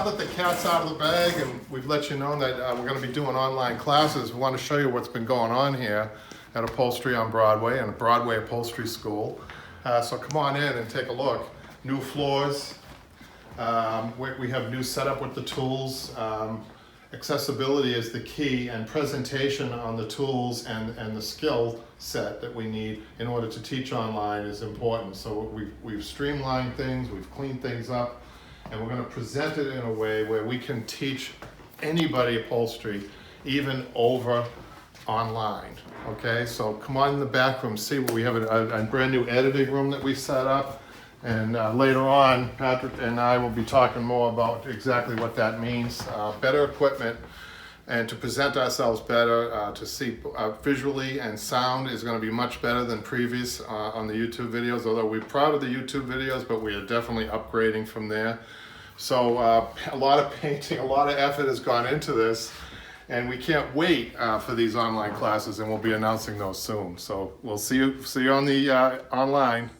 that the cat's out of the bag and we've let you know that we're going to be doing online classes, we want to show you what's been going on here at Upholstery on Broadway and Broadway Upholstery School. So come on in and take a look. New floors. We have new setup with the tools. Accessibility is the key, and presentation on the tools and the skill set that we need in order to teach online is important. So we've streamlined things, we've cleaned things up, and we're going to present it in a way where we can teach anybody upholstery, even over online. Okay, so come on in the back room, see what we have, a brand new editing room that we set up. And later on, Patrick and I will be talking more about exactly what that means. Better equipment, and to present ourselves better, to see visually, and sound is going to be much better than previous on the YouTube videos, although we're proud of the YouTube videos, but we are definitely upgrading from there. So a lot of painting, a lot of effort has gone into this, and we can't wait for these online classes, and we'll be announcing those soon. So we'll see you on the online.